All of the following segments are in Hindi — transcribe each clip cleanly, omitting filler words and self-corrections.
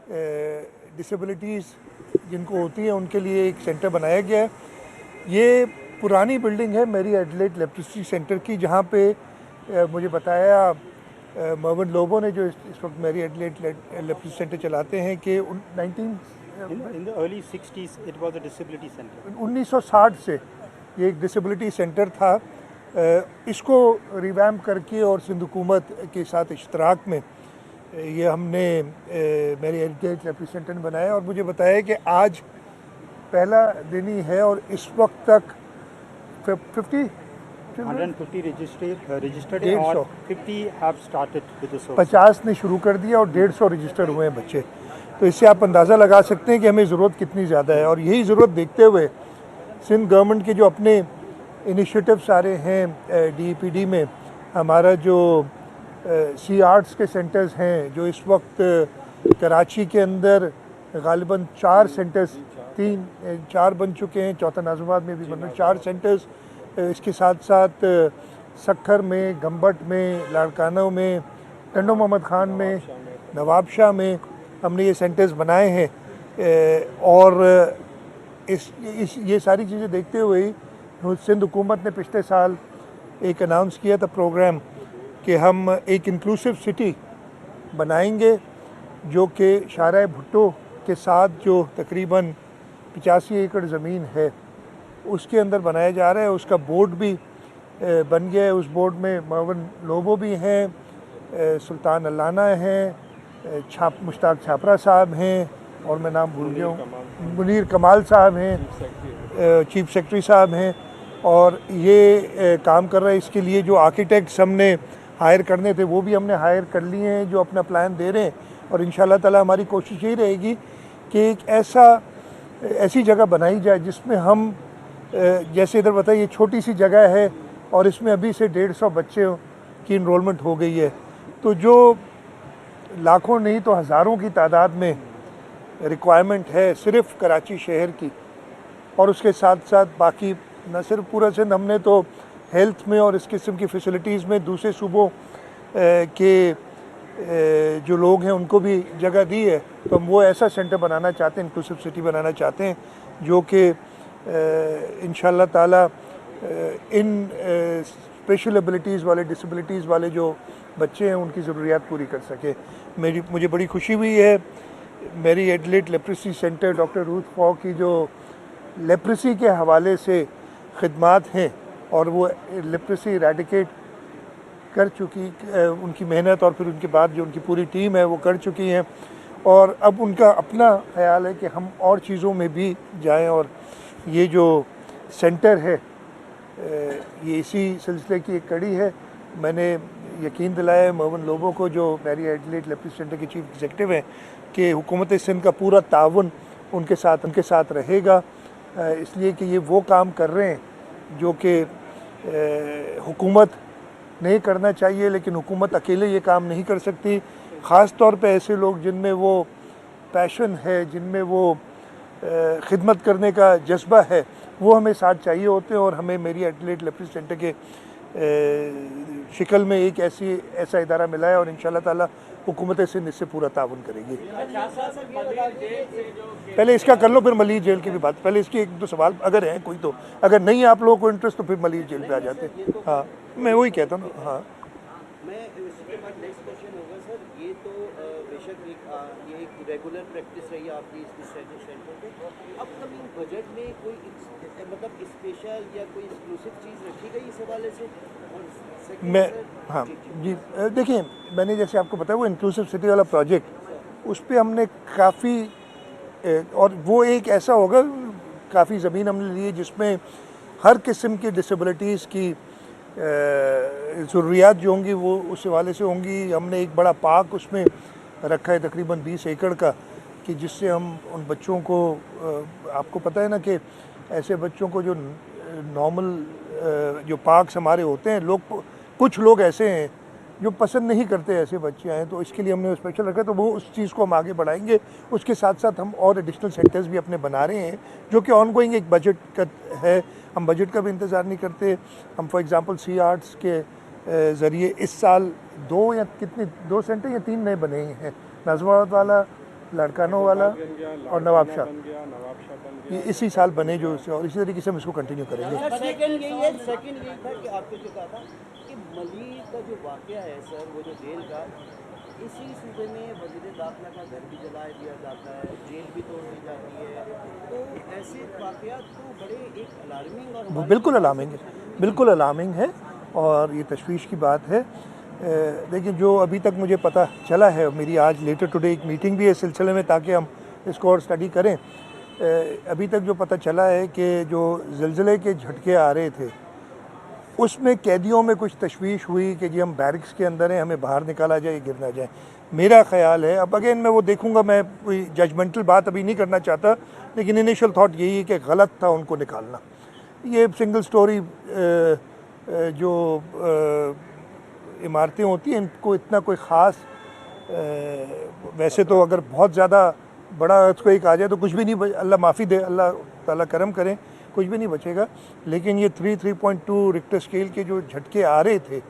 डिसेबिलिटीज़ जिनको होती हैं उनके लिए एक सेंटर बनाया गया है। ये पुरानी बिल्डिंग है मेरी एडलेड लेप्रोसी सेंटर की, जहाँ पे मुझे बताया मर्विन लोबो ने, जो इस वक्त मेरी एडलेड लेप्रोसी सेंटर चलाते हैं, कि 1960 से ये एक डिसेबिलिटी सेंटर था। इसको रिवैम्प करके और सिंध हुकूमत के साथ इश्तराक में ये हमने मेरी एडलेड लेप्रोसी सेंटर ने बनाया, और मुझे बताया कि आज पहला दिन ही है और इस वक्त तक 150 registered और 50 have started with the service. 50 ने शुरू कर दिया और 150 रजिस्टर हुए हैं बच्चे। तो इससे आप अंदाज़ा लगा सकते हैं कि हमें ज़रूरत कितनी ज़्यादा है। और यही ज़रूरत देखते हुए सिंध गवर्नमेंट के जो अपने इनिशिएटिव्स आ रहे हैं DEPD में, हमारा जो सी आर्ट्स के सेंटर्स हैं, जो इस वक्त कराची के अंदर गालिबन 4 सेंटर्स, 4 बन चुके हैं, चौथा नाज़िमाबाद में भी बन रहे 4 सेंटर्स। इसके साथ साथ सक्खर में, गंबट में, लाड़काना में, टंडो मोहम्मद ख़ान में, नवाबशाह में हमने ये सेंटर्स बनाए हैं। और ये सारी चीज़ें देखते हुए ही सिंध हुकूमत ने पिछले साल एक अनाउंस किया था प्रोग्राम कि हम एक इंक्लूसिव सिटी बनाएंगे, जो कि शाहराह भुट्टो के साथ जो तकरीबन 85 एकड़ ज़मीन है उसके अंदर बनाया जा रहा है। उसका बोर्ड भी बन गया है। उस बोर्ड में मर्विन लोबो भी हैं, सुल्तान अल्लाना हैं, मुश्ताक छापरा साहब हैं, और मैं नाम भूल गया हूँ, मुनीर कमाल साहब हैं, चीफ सेक्रेटरी साहब हैं। और ये काम कर रहे हैं। इसके लिए जो आर्किटेक्ट्स हमने हायर करने थे वो भी हमने हायर कर लिए हैं, जो अपना प्लान दे रहे हैं। और इंशाल्लाह ताला हमारी कोशिश यही रहेगी कि एक ऐसी जगह बनाई जाए जिसमें हम, जैसे इधर बताइए, ये छोटी सी जगह है और इसमें अभी से 150 बच्चे की इनरोलमेंट हो गई है। तो जो लाखों नहीं तो हज़ारों की तादाद में रिक्वायरमेंट है सिर्फ़ कराची शहर की, और उसके साथ साथ बाकी न सिर्फ पूरा सिंध, हमने तो हेल्थ में और इस किस्म की फैसिलिटीज़ में दूसरे सूबों के जो लोग हैं उनको भी जगह दी है। तो हम वो ऐसा सेंटर बनाना चाहते हैं, इंक्लूसिव सिटी बनाना चाहते हैं, जो कि इंशाल्लाह ताला इन स्पेशल एबिलिटीज़ वाले, डिसेबिलिटीज़ वाले जो बच्चे हैं उनकी ज़रूरियात पूरी कर सके। मुझे बड़ी खुशी हुई है, मेरी Adelaide leprosy centre doctor Ruth फॉ की जो लेप्रोसी के हवाले से खिदमात हैं और वो लेप्रोसी इरेडिकेट कर चुकी, उनकी मेहनत और फिर उनके बाद जो उनकी पूरी टीम है वो कर चुकी हैं। और अब उनका अपना ख्याल है कि हम और चीज़ों में भी जाएं, और ये जो सेंटर है ये इसी सिलसिले की एक कड़ी है। मैंने यकीन दिलाया है मर्विन लोबो को, जो मेरी एडलेड लेप्रोसी सेंटर के चीफ एग्जीक्यूटिव हैं, कि हुकूमत सिंध का पूरा ताउन उनके साथ रहेगा, इसलिए कि ये वो काम कर रहे हैं जो कि हुकूमत नहीं करना चाहिए, लेकिन हुकूमत अकेले ये काम नहीं कर सकती। ख़ास तौर पे ऐसे लोग जिनमें वो पैशन है, जिनमें वो खिदमत करने का जज्बा है, वो हमें साथ चाहिए होते हैं। और हमें मेरी एडलेड लेप्रोसी सेंटर के शिकल में एक ऐसा इदारा मिला है, और इंशाल्लाह ताला हुकूमत सिंध इससे पूरा ताउन करेगी। पहले इसका कर लो, फिर मलिर जेल की भी बात। पहले इसके 1-2 सवाल अगर हैं कोई, तो अगर नहीं आप लोगों को इंटरेस्ट तो फिर मलिर जेल पे आ जाते। हाँ, मैं वही कहता हूँ। हाँ, मैं इसके बाद नेक्स्ट क्वेश्चन होगा सर, ये तो बेशक ये एक रेगुलर प्रैक्टिस रही आपकी इस सेंटर पे। अपकमिंग बजट में कोई मतलब स्पेशल या कोई एक्सक्लूसिव चीज़ रखी गई इस हवाले से? हाँ जी, देखिए, मैंने जैसे आपको बताया वो इंक्लूसिव सिटी वाला प्रोजेक्ट, उस पर हमने काफ़ी, और वो एक ऐसा होगा, काफ़ी ज़मीन हमने ली है जिसमें हर किस्म की डिसेबिलिटीज़ की ज़रूरियात जो होंगी वो उस हवाले से होंगी। हमने एक बड़ा पार्क उसमें रखा है तकरीबन 20 एकड़ का, कि जिससे हम उन बच्चों को, आपको पता है ना कि ऐसे बच्चों को जो नॉर्मल जो पार्क्स हमारे होते हैं, कुछ लोग ऐसे हैं जो पसंद नहीं करते ऐसे बच्चे आएँ, तो इसके लिए हमने स्पेशल रखा है। तो वो उस चीज़ को हम आगे बढ़ाएंगे। उसके साथ साथ हम और एडिशनल सेंटर्स भी अपने बना रहे हैं, जो कि ऑनगोइंग एक बजट का है। हम बजट का भी इंतज़ार नहीं करते। हम फॉर एग्ज़ाम्पल सी आर्ट्स के ज़रिए इस साल 2 सेंटर या 3 नए बने हैं। नाज़िमाबाद वाला लाड़कानो वाला और नवाब शाह, ये इसी साल बने जो और इसी तरीके से हम इसको कंटिन्यू करेंगे। सेकंड यही था कि आपने जो कहा था कि मलिर का जो वाकया है सर, वो जो जेल का, इसी सूबे में वज़ीर दाखिला का घर भी जला दिया जाता है, जेल भी तोड़ दी जाती है, तो ऐसे वाकयात तो बड़े एक अलार्मिंग और वो बिल्कुल अलार्मिंग है और ये तशवीश की बात है। लेकिन जो अभी तक मुझे पता चला है, मेरी आज लेटर टुडे एक मीटिंग भी है इस सिलसिले में ताकि हम इसको और स्टडी करें। अभी तक जो पता चला है कि जो ज़िलज़िले के झटके आ रहे थे उसमें कैदियों में कुछ तशवीश हुई कि जी हम बैरिक्स के अंदर हैं, हमें बाहर निकाला जाए, गिर ना जाए। मेरा ख्याल है, अब अगेन मैं वो देखूंगा, मैं कोई जजमेंटल बात अभी नहीं करना चाहता, लेकिन इनिशियल थॉट यही है कि गलत था उनको निकालना। ये सिंगल स्टोरी जो इमारतें होती हैं इनको इतना कोई ख़ास, वैसे तो अगर बहुत ज़्यादा बड़ा अर्थक्वेक आ जाए तो कुछ भी नहीं, अल्लाह माफ़ी दे, अल्लाह ताला करम करें, कुछ भी नहीं बचेगा। लेकिन ये 3.2 रिक्टर स्केल के जो झटके आ रहे थे,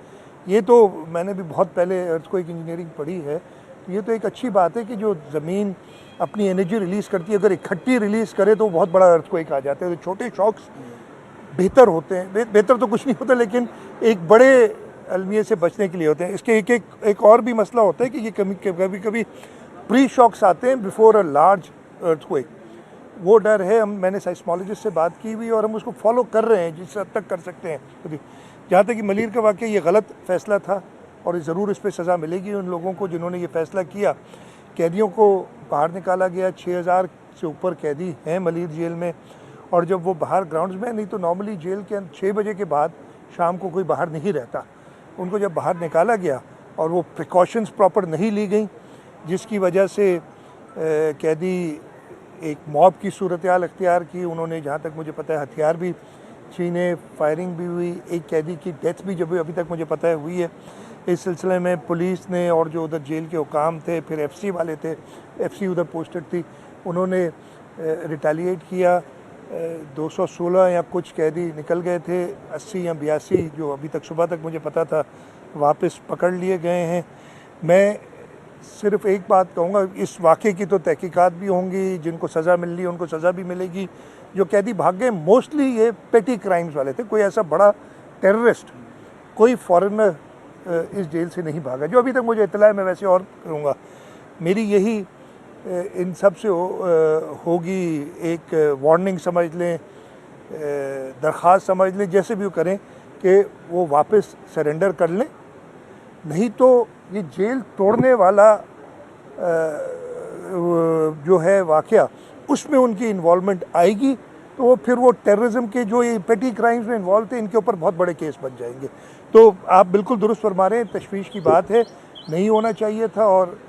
ये तो मैंने भी बहुत पहले अर्थक्वेक इंजीनियरिंग पढ़ी है, ये तो एक अच्छी बात है कि जो ज़मीन अपनी एनर्जी रिलीज़ करती है, अगर इकट्ठी रिलीज़ करे तो बहुत बड़ा अर्थक्वेक आ जाता है। तो छोटे शॉक्स बेहतर होते हैं, बेहतर तो कुछ नहीं होता, लेकिन एक बड़े अलमिये से बचने के लिए होते हैं। इसके एक और भी मसला होता है कि ये कभी प्री शॉक्स आते हैं बिफोर अ लार्ज अर्थक्वेक। वो डर है, मैंने साइस्मोलॉजिस्ट से बात की हुई और हम उसको फॉलो कर रहे हैं जिस हद तक कर सकते हैं। जहाँ तक कि मलिर का वाक़या ये गलत फ़ैसला था और ज़रूर इस पर सज़ा मिलेगी उन लोगों को जिन्होंने ये फ़ैसला किया। कैदियों को बाहर निकाला गया, 6000 से ऊपर कैदी हैं मलिर जेल में, और जब वो बाहर ग्राउंड्स में, नहीं तो नॉर्मली जेल के 6 बजे के बाद शाम को कोई बाहर नहीं रहता, उनको जब बाहर निकाला गया और वो प्रिकॉशंस प्रॉपर नहीं ली गई, जिसकी वजह से कैदी एक मॉब की सूरत-ए-हाल अख्तियार की। उन्होंने, जहाँ तक मुझे पता है, हथियार भी छीने, फायरिंग भी हुई, एक कैदी की डेथ भी जब अभी तक मुझे पता है हुई है। इस सिलसिले में पुलिस ने और जो उधर जेल के हुकाम थे, फिर एफसी वाले थे, एफसी उधर पोस्टेड थी, उन्होंने रिटेलिएट किया। 216 या कुछ कैदी निकल गए थे, 80 या 82 जो अभी तक सुबह तक मुझे पता था वापस पकड़ लिए गए हैं। मैं सिर्फ एक बात कहूँगा, इस वाक़े की तो तहकीकात भी होंगी, जिनको सज़ा मिल रही है उनको सज़ा भी मिलेगी। जो कैदी भाग गए मोस्टली ये पेटी क्राइम्स वाले थे, कोई ऐसा बड़ा टेररिस्ट, कोई फॉरेनर इस जेल से नहीं भागा, जो अभी तक मुझे इत्तला है। मैं वैसे और करूँगा, मेरी यही इन सब से होगी एक वार्निंग समझ लें, दरख्वास्त समझ लें, जैसे भी वो करें कि वो वापस सरेंडर कर लें, नहीं तो ये जेल तोड़ने वाला जो है वाक़या, उसमें उनकी इन्वॉल्वमेंट आएगी तो फिर वो टेररिज्म के जो ये पेटी क्राइम्स में इन्वॉल्व थे, इनके ऊपर बहुत बड़े केस बन जाएंगे। तो आप बिल्कुल दुरुस्त फरमा रहे हैं, तशवीश की बात है, नहीं होना चाहिए था और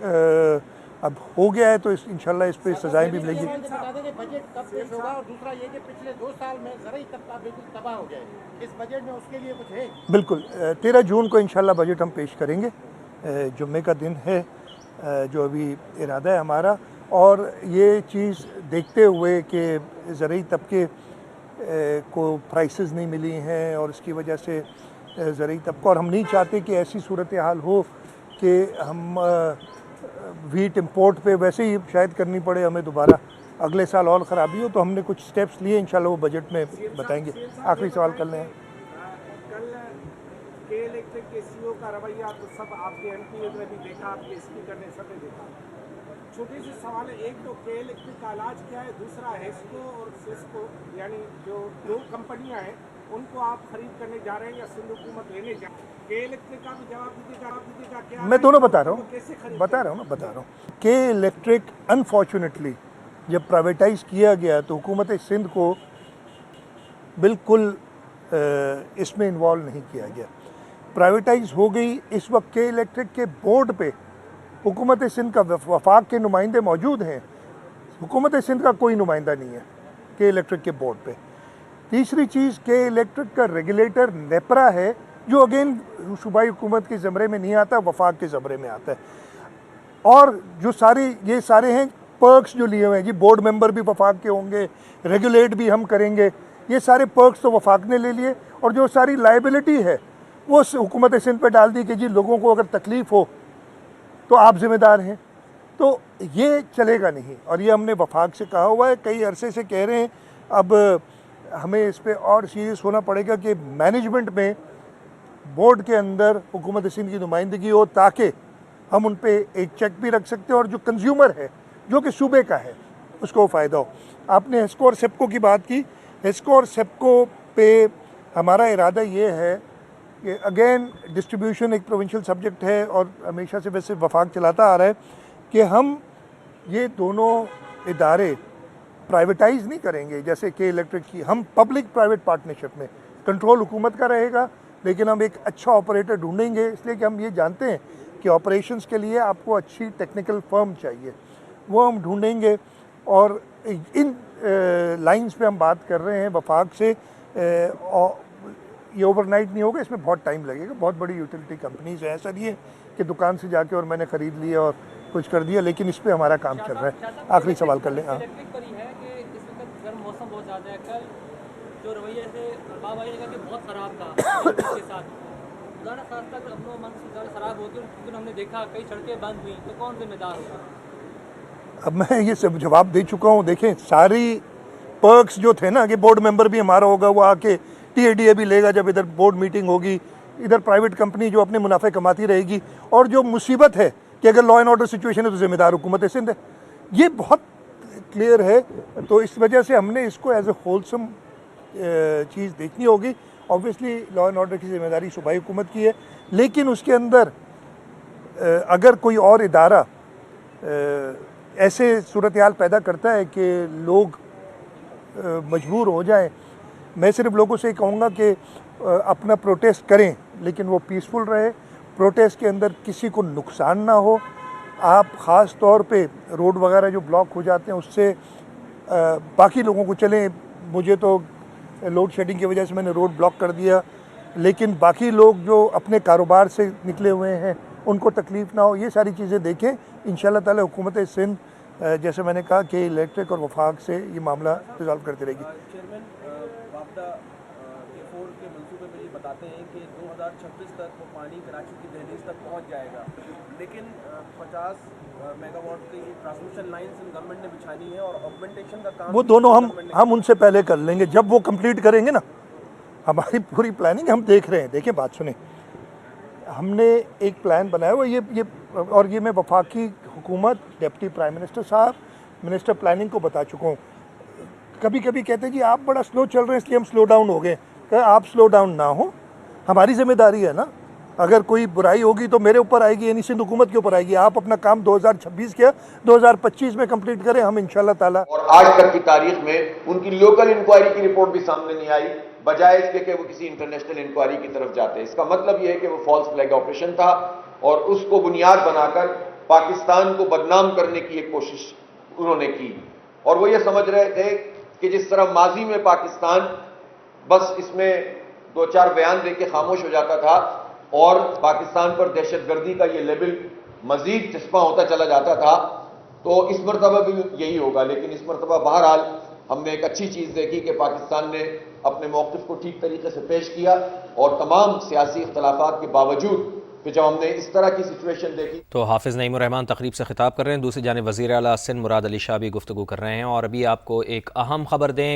अब हो गया है, तो इंशाल्लाह इस पर सजाएं भी मिलेगी। बता दें कि बजट कब पेश होगा, और दूसरा ये कि पिछले 2 साल में ज़रूरी तबका बिल्कुल तबाह हो गया है, इस बजट में उसके लिए कुछ है? बिल्कुल, 13 जून को इंशाल्लाह बजट हम पेश करेंगे। जुम्मे का दिन है जो अभी इरादा है हमारा, और ये चीज़ देखते हुए कि ज़रूरी तबके को प्राइसेस नहीं मिली हैं और इसकी वजह से ज़रूरी तबका, और हम नहीं चाहते कि ऐसी सूरत हाल हो कि हम वीट इंपोर्ट पे वैसे ही शायद करनी पड़े हमें दोबारा, अगले साल और ख़राबी हो। तो हमने कुछ स्टेप्स लिए, इंशाल्लाह वो बजट में बताएंगे। आखिरी सवाल कर लें। कल के इलेक्ट्रिक के सीईओ का रवैया तो सब आपके एमपी ने भी देखा, आपके स्पीकर ने सब ने देखा। छोटे से सवाल है, एक तो के इलेक्ट्रिक का इलाज क्या है, दूसरा हेस्को और सिस्को यानी जो 2 कंपनियां हैं उनको आप खरीद करने जा रहे हैं या सिंध हुकूमत लेने जा रही है? के इलेक्ट्रिक का भी जवाब दीजिएगा क्या? मैं दोनों बता रहा हूँ, बता रहा हूँ। के इलेक्ट्रिक अनफॉर्चुनेटली जब प्राइवेटाइज किया गया तो हुकूमत सिंध को बिल्कुल इसमें इन्वॉल्व नहीं किया गया, प्राइवेटाइज हो गई। इस वक्त के इलेक्ट्रिक के बोर्ड पे हुकूमत सिंध का वफाक के नुमाइंदे मौजूद हैं, हुकूमत सिंध का कोई नुमाइंदा नहीं है के इलेक्ट्रिक के बोर्ड पे। तीसरी चीज़, के इलेक्ट्रिक का रेगुलेटर नेपरा है, जो अगेन सूबाई हुकूमत के ज़मरे में नहीं आता, वफाक के ज़मरे में आता है। और जो ये सारे हैं पर्क्स जो लिए हुए हैं जी, बोर्ड मेंबर भी वफाक के होंगे, रेगुलेट भी हम करेंगे, ये सारे पर्क्स तो वफाक ने ले लिए, और जो सारी लाइबिलिटी है वो हुकूमत सिंध पे डाल दी कि जी लोगों को अगर तकलीफ़ हो तो आप ज़िम्मेदार हैं। तो ये चलेगा नहीं, और ये हमने वफाक से कहा हुआ है, कई अरसे से कह रहे हैं। अब हमें इस पर और सीरियस होना पड़ेगा कि मैनेजमेंट में बोर्ड के अंदर हुकूमत सिंध की नुमाइंदगी हो, ताकि हम उन पे एक चेक भी रख सकते हैं और जो कंज्यूमर है, जो कि सूबे का है, उसको फ़ायदा हो। आपने हेस्को और सेप्को की बात की। हेस्को और सेप्को पे हमारा इरादा ये है कि अगेन डिस्ट्रीब्यूशन एक प्रोविंशियल सब्जेक्ट है और हमेशा से वैसे वफाक चलाता आ रहा है कि हम ये दोनों इदारे प्राइवेटाइज नहीं करेंगे जैसे के इलेक्ट्रिक की। हम पब्लिक प्राइवेट पार्टनरशिप में, कंट्रोल हुकूमत का रहेगा, लेकिन हम एक अच्छा ऑपरेटर ढूंढेंगे, इसलिए कि हम ये जानते हैं कि ऑपरेशंस के लिए आपको अच्छी टेक्निकल फर्म चाहिए, वो हम ढूंढेंगे। और इन लाइंस पे हम बात कर रहे हैं वफाक से। ये ओवरनाइट नहीं होगा, इसमें बहुत टाइम लगेगा। बहुत बड़ी यूटिलिटी कंपनीज हैं, ऐसा नहीं है कि दुकान से जाके और मैंने ख़रीद लिया और कुछ कर दिया, लेकिन इस पे हमारा काम चल रहा है। आखिरी सवाल कर लें। हाँ, इलेक्ट्रिक पर ही है कि इस वक्त गर्म मौसम बहुत ज़्यादा है। कल जो रवैया से बाबा ने कहा कि बहुत ख़राब था के साथ, खुदा खास तक अमनो अमन से ज़्यादा ख़राब होती है, लेकिन हमने देखा कई सड़कें बंद हुई, तो कौन जिम्मेदार होगा? अब मैं ये सब जवाब दे चुका हूँ। देखें, सारी पर्क्स जो थे ना कि बोर्ड मेंबर भी हमारा होगा, वो आके TADA भी लेगा जब इधर बोर्ड मीटिंग होगी, इधर प्राइवेट कंपनी जो अपने मुनाफे कमाती रहेगी, और जो मुसीबत है कि अगर लॉ एंड ऑर्डर सिचुएशन है तो जिम्मेदार हुकूमत सिंध है, ये बहुत क्लियर है। तो इस वजह से हमने इसको एज ए होलसम चीज़ देखनी होगी। ऑब्वियसली लॉ एंड ऑर्डर की जिम्मेदारी सूबाई हुकूमत की है, लेकिन उसके अंदर अगर कोई और इदारा ऐसे सूरत हाल पैदा करता है कि लोग मजबूर हो जाएं, मैं सिर्फ लोगों से कहूँगा कि अपना प्रोटेस्ट करें, लेकिन वो पीसफुल रहे। प्रोटेस्ट के अंदर किसी को नुकसान ना हो। आप ख़ास तौर पे रोड वगैरह जो ब्लॉक हो जाते हैं उससे बाकी लोगों को चलें। मुझे तो लोड शेडिंग की वजह से मैंने रोड ब्लॉक कर दिया, लेकिन बाकी लोग जो अपने कारोबार से निकले हुए हैं उनको तकलीफ़ ना हो। ये सारी चीज़ें देखें। इंशाल्लाह ताला हुकूमत सिंध जैसे मैंने कहा कि इलेक्ट्रिक और वफाक से ये मामला रिजॉल्व करती रहेगी। चेयरमैन, वापडा K4 के मंसूबे में ये बताते हैं कि 2026 तक वो पानी कराची की दहलीज तक पहुंच जाएगा, लेकिन 50 मेगावाट की ट्रांसमिशन लाइन्स गवर्नमेंट ने बिछानी है और ऑगमेंटेशन का काम वो दोनों हम उनसे पहले कर लेंगे। जब वो कंप्लीट करेंगे ना, हमारी पूरी प्लानिंग हम देख रहे हैं। देखिए, बात सुने, हमने एक प्लान बनाया हुआ ये और ये मैं वफाकी हुकूमत, डिप्टी प्राइम मिनिस्टर साहब, मिनिस्टर प्लानिंग को बता चुका हूँ। कभी कभी कहते हैं जी आप बड़ा स्लो चल रहे हैं इसलिए हम स्लो डाउन हो गए। क्या आप स्लो डाउन ना हो, हमारी जिम्मेदारी है ना। अगर कोई बुराई होगी तो मेरे ऊपर आएगी, यानी सिंध हुकूमत के ऊपर आएगी। आप अपना काम 2026 किया, 2025 में कंप्लीट करें, हम इंशाल्लाह ताला। और आज तक की तारीख में उनकी लोकल इंक्वायरी की रिपोर्ट भी सामने नहीं आई, बजाय इसके कि वो किसी इंटरनेशनल इंक्वायरी की तरफ जाते हैं। इसका मतलब ये है कि वो फॉल्स फ्लैग ऑपरेशन था और उसको बुनियाद बनाकर पाकिस्तान को बदनाम करने की एक कोशिश उन्होंने की। और वो ये समझ रहे थे कि जिस तरह माजी में पाकिस्तान बस इसमें 2-4 बयान दे के खामोश हो जाता था और पाकिस्तान पर दहशतगर्दी का ये लेबल मजीद चस्पा होता चला जाता था, तो इस मरतबा भी यही होगा। लेकिन इस मरतबा बहरहाल हमने एक अच्छी चीज़ देखी कि पाकिस्तान ने अपने मौक़िफ़ को ठीक तरीके से पेश किया और तमाम सियासी इख्तलाफात के बावजूद कि जब हमने इस तरह की सिचुएशन देखी। तो हाफिज़ नईम रहमान तकरीब से खिताब कर रहे हैं। दूसरी जानिब वज़ीर आला सिंध मुराद अली शाह भी गुफ्तगू कर रहे हैं। और अभी आपको एक अहम खबर दें